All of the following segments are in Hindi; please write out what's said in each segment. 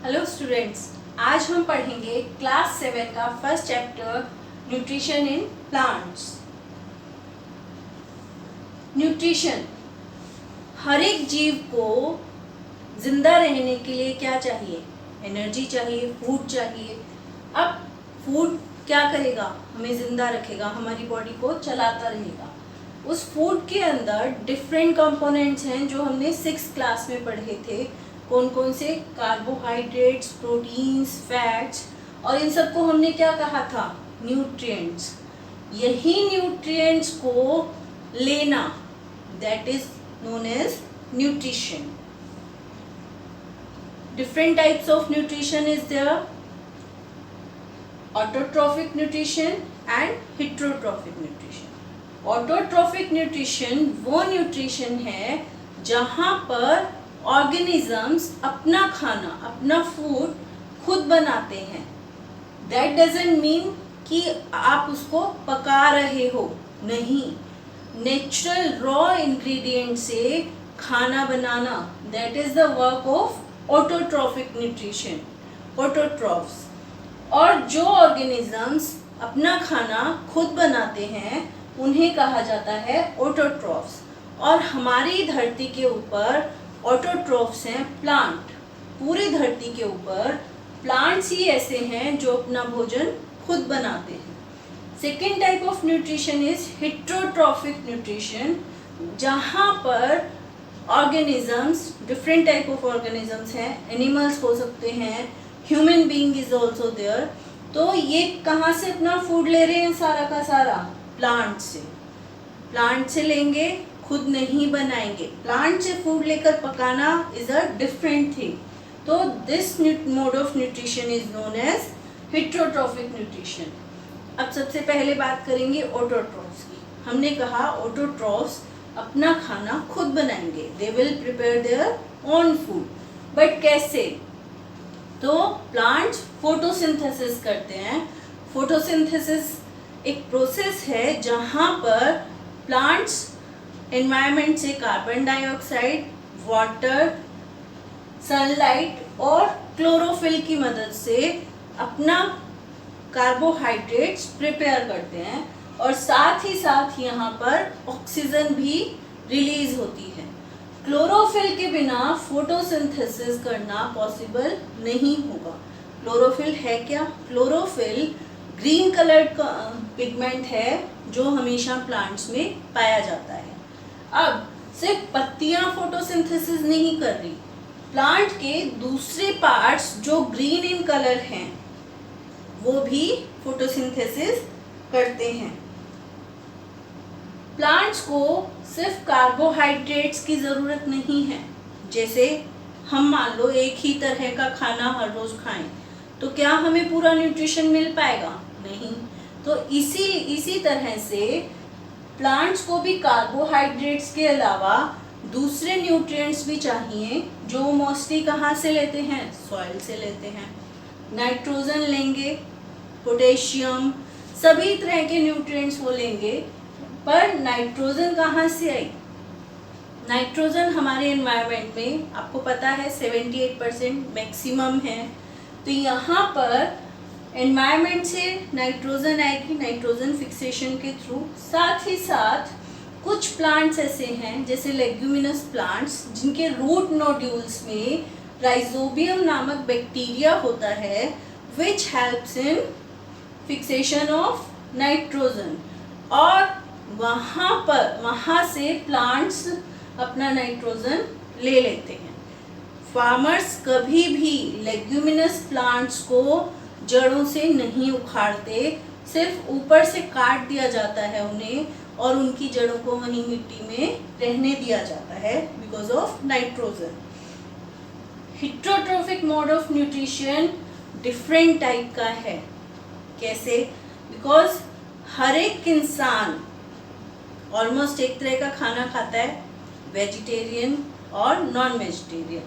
हेलो स्टूडेंट्स, आज हम पढ़ेंगे क्लास 7 का first chapter nutrition in plants. Nutrition, हर एक जीव को जिंदा रहने के लिए क्या चाहिए? एनर्जी चाहिए, फूड चाहिए। अब फूड क्या करेगा? हमें जिंदा रखेगा, हमारी बॉडी को चलाता रहेगा। उस फूड के अंदर डिफरेंट कंपोनेंट्स हैं जो हमने 6th क्लास में पढ़े थे। कौन कौन से? कार्बोहाइड्रेट्स, प्रोटीन्स, फैट्स, और इन सबको हमने क्या कहा था? न्यूट्रिएंट्स। यही न्यूट्रिएंट्स को लेना, that is known as nutrition. Different types of nutrition is there, autotrophic nutrition and heterotrophic nutrition. Autotrophic nutrition वो न्यूट्रिशन है जहां पर ऑर्गेनिजम्स अपना खाना, अपना फूड खुद बनाते हैं। दैट डजंट मीन कि आप उसको पका रहे हो, नहीं। नेचुरल रॉ इंग्रेडिएंट से खाना बनाना, that is the work of autotrophic nutrition, autotrophs. और जो ऑर्गेनिजम्स अपना खाना खुद बनाते हैं उन्हें कहा जाता है ऑटोट्रॉफ्स। और हमारी धरती के ऊपर ऑटोट्रॉफ्स हैं प्लांट। पूरी धरती के ऊपर प्लांट्स ही ऐसे हैं जो अपना भोजन खुद बनाते हैं। Second type of nutrition is heterotrophic nutrition, जहाँ पर organisms, different type of organisms हैं, एनिमल्स हो सकते हैं, human being is also there. तो ये कहाँ से अपना फूड ले रहे हैं? सारा का सारा प्लांट से। प्लांट से लेंगे, खुद नहीं बनाएंगे। प्लांट से फूड लेकर पकाना इज अ डिफरेंट थिंग। तो this mode of nutrition is known as heterotrophic nutrition. अब सबसे पहले बात करेंगे ऑटोट्रॉफ्स की। हमने कहा ऑटोट्रॉफ्स अपना खाना खुद बनाएंगे, they will prepare their own food. But कैसे? तो प्लांट्स फोटोसिंथेसिस करते हैं। फोटोसिंथेसिस एक प्रोसेस है जहाँ पर प्लांट्स एनवायरनमेंट से कार्बन डाइऑक्साइड, वाटर, सनलाइट और क्लोरोफिल की मदद से अपना कार्बोहाइड्रेट्स प्रिपेयर करते हैं, और साथ ही साथ यहाँ पर ऑक्सीजन भी रिलीज होती है। क्लोरोफिल के बिना फोटोसिंथेसिस करना पॉसिबल नहीं होगा। क्लोरोफिल है क्या? क्लोरोफिल ग्रीन कलर का पिगमेंट है जो हमेशा प्लांट्स में पाया जाता है। अब सिर्फ पत्तियां फोटोसिंथेसिस नहीं कर रही, प्लांट के दूसरे पार्ट्स जो ग्रीन इन कलर हैं वो भी फोटोसिंथेसिस करते हैं। प्लांट्स को सिर्फ कार्बोहाइड्रेट्स की ज़रूरत नहीं है। जैसे हम मान लो एक ही तरह का खाना हर रोज़ खाएं तो क्या हमें पूरा न्यूट्रिशन मिल पाएगा? नहीं। तो इसी तरह से प्लांट्स को भी कार्बोहाइड्रेट्स के अलावा दूसरे न्यूट्रिएंट्स भी चाहिए, जो मोस्टली कहाँ से लेते हैं? सॉइल से लेते हैं। नाइट्रोजन लेंगे, पोटेशियम, सभी तरह के न्यूट्रिएंट्स वो लेंगे। पर नाइट्रोजन कहाँ से आई? नाइट्रोजन हमारे एनवायरनमेंट में आपको पता है 78% मैक्सिमम है। तो यहाँ पर एनवायरनमेंट से नाइट्रोजन आएगी, नाइट्रोजन फिक्सेशन के थ्रू। साथ ही साथ कुछ प्लांट्स ऐसे हैं जैसे लेग्यूमिनस प्लांट्स, जिनके रूट नोड्यूल्स में राइजोबियम नामक बैक्टीरिया होता है, which helps in fixation of nitrogen. और वहाँ से प्लांट्स अपना नाइट्रोजन ले लेते हैं। फार्मर्स कभी भी लेग्यूमिनस प्लांट्स को जड़ों से नहीं उखाड़ते, सिर्फ ऊपर से काट दिया जाता है उन्हें, और उनकी जड़ों को वहीं मिट्टी में रहने दिया जाता है because of nitrogen. Heterotrophic mode of nutrition different type का है। कैसे? बिकॉज हर एक इंसान ऑलमोस्ट एक तरह का खाना खाता है, वेजिटेरियन और नॉन वेजिटेरियन।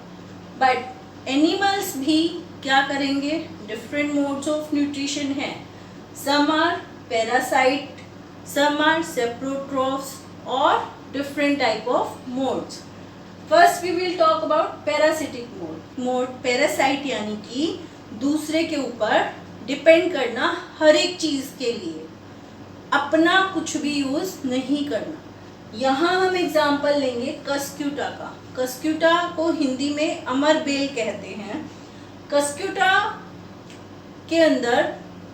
बट एनिमल्स भी क्या करेंगे? डिफरेंट मोड्स ऑफ न्यूट्रिशन है। Some are parasite, some are saprotrophs, और different type of modes. First we will talk about parasitic mode. Mode parasite यानी कि दूसरे के ऊपर डिपेंड करना हर एक चीज़ के लिए, अपना कुछ भी यूज़ नहीं करना। यहाँ हम एग्जाम्पल लेंगे कस्क्यूटा का। कस्क्यूटा को हिंदी में अमर बेल कहते हैं। कस्क्यूटा के अंदर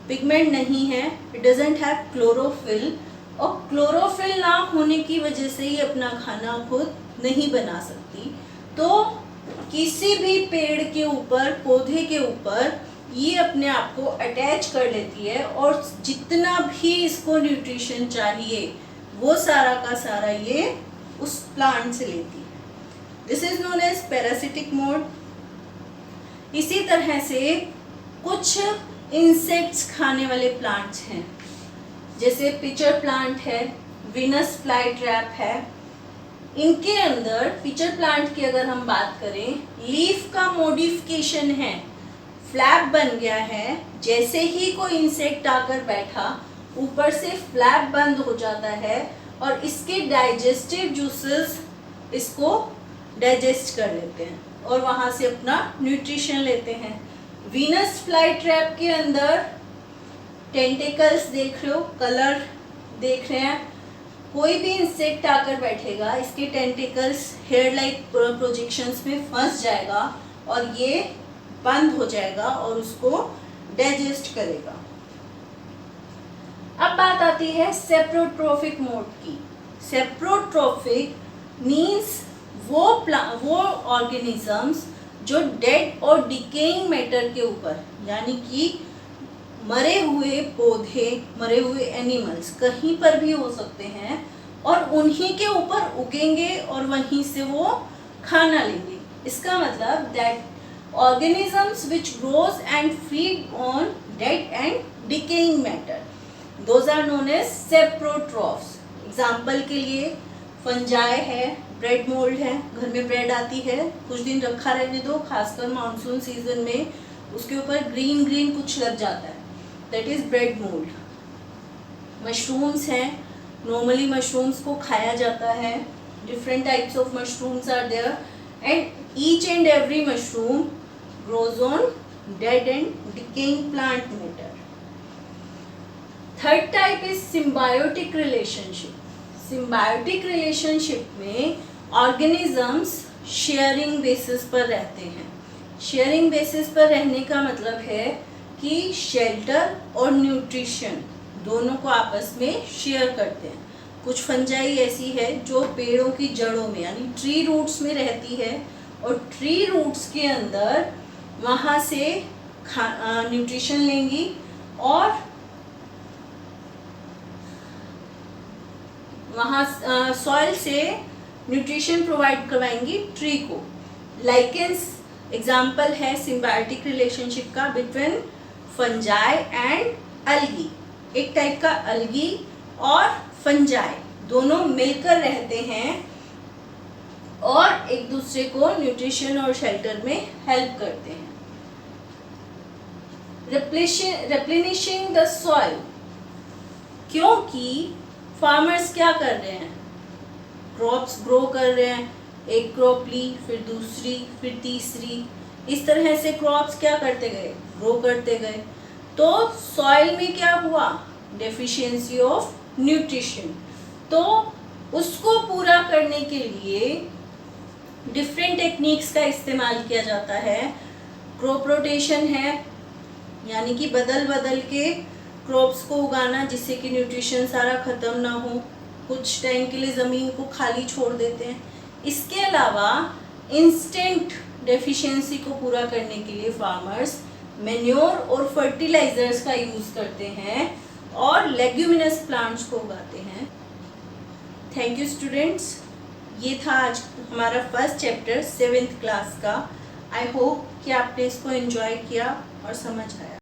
पिगमेंट नहीं है, इट डजंट हैव क्लोरोफिल, और क्लोरोफिल ना होने की वजह से ये अपना खाना खुद नहीं बना सकती। तो किसी भी पेड़ के ऊपर, पौधे के ऊपर ये अपने आप को अटैच कर लेती है और जितना भी इसको न्यूट्रिशन चाहिए वो सारा का सारा ये उस प्लांट से लेती है। This is known as parasitic mode. इसी तरह से कुछ इंसेक्ट्स खाने वाले प्लांट्स हैं, जैसे पिचर प्लांट है, वीनस फ्लाई ट्रैप है। इनके अंदर पिचर प्लांट की अगर हम बात करें, लीफ का मॉडिफिकेशन है, फ्लैप बन गया है। जैसे ही कोई इंसेक्ट आकर बैठा, ऊपर से फ्लैप बंद हो जाता है और इसके डाइजेस्टिव जूसेस इसको डाइजेस्ट कर लेते हैं और वहाँ से अपना न्यूट्रिशन लेते हैं। वीनस फ्लाई ट्रैप के अंदर टेंटिकल्स देख रहे हो, कलर देख रहे हैं। कोई भी इंसेक्ट आकर बैठेगा, इसके टेंटिकल्स हेयर लाइक प्रोजेक्शंस में फंस जाएगा और ये बंद हो जाएगा और उसको डाइजेस्ट करेगा। अब बात आती है सेप्रोट्रोफिक मोड की। सेप्रोट्रोफिक मीन्स वो ऑर्गेनिजम्स जो डेड और डिकेइंग मैटर के ऊपर, यानी कि मरे हुए पौधे, मरे हुए एनिमल्स कहीं पर भी हो सकते हैं और उन्हीं के ऊपर उगेंगे और वहीं से वो खाना लेंगे। इसका मतलब that organisms which grows and feed on dead and decaying matter, those are known as saprotrophs। Example के लिए फंजाई है, ब्रेड मोल्ड है, घर में ब्रेड आती है, कुछ दिन रखा रहने दो, खासकर मानसून सीजन में उसके ऊपर ग्रीन ग्रीन कुछ लग जाता है, that is bread mould. Mushrooms हैं, नॉर्मली मशरूम्स को खाया जाता है, different types of mushrooms are there and each and every mushroom grows on dead and decaying plant matter. Third type is symbiotic relationship. Symbiotic relationship में organisms sharing basis पर रहते हैं। Sharing basis पर रहने का मतलब है कि shelter और nutrition दोनों को आपस में share करते हैं। कुछ फंजाई ऐसी है जो पेड़ों की जड़ों में यानी ट्री रूट्स में रहती है और ट्री रूट्स के अंदर वहाँ से न्यूट्रिशन लेंगी और वहाँ सॉइल से न्यूट्रिशन प्रोवाइड करवाएंगी ट्री को। लाइकेंस एग्जाम्पल है सिम्बायोटिक रिलेशनशिप का बिटवीन फंजाई एंड अलगी। एक टाइप का अलगी और फंजाई दोनों मिलकर रहते हैं और एक दूसरे को न्यूट्रिशन और शेल्टर में हेल्प करते हैं। रिप्लेनिशिंग द सॉइल, क्योंकि फार्मर्स क्या कर रहे हैं, क्रॉप्स ग्रो कर रहे हैं, एक क्रॉप ली, फिर दूसरी, फिर तीसरी, इस तरह से क्रॉप्स क्या करते गए, ग्रो करते गए। तो सॉइल में क्या हुआ, डेफिशिएंसी ऑफ न्यूट्रिशन। तो उसको पूरा करने के लिए डिफरेंट टेक्निक्स का इस्तेमाल किया जाता है। क्रॉप रोटेशन है, यानी कि बदल बदल के क्रॉप्स को उगाना जिससे कि न्यूट्रिशन सारा ख़त्म ना हो, कुछ टाइम के लिए ज़मीन को खाली छोड़ देते हैं। इसके अलावा इंस्टेंट डेफिशिएंसी को पूरा करने के लिए फार्मर्स मैन्योर और फर्टिलाइजर्स का यूज़ करते हैं और लेग्यूमिनस प्लांट्स को उगाते हैं। थैंक यू स्टूडेंट्स, ये था आज हमारा फर्स्ट चैप्टर 7th क्लास का। आई होप कि आपने इसको एंजॉय किया और समझ आया।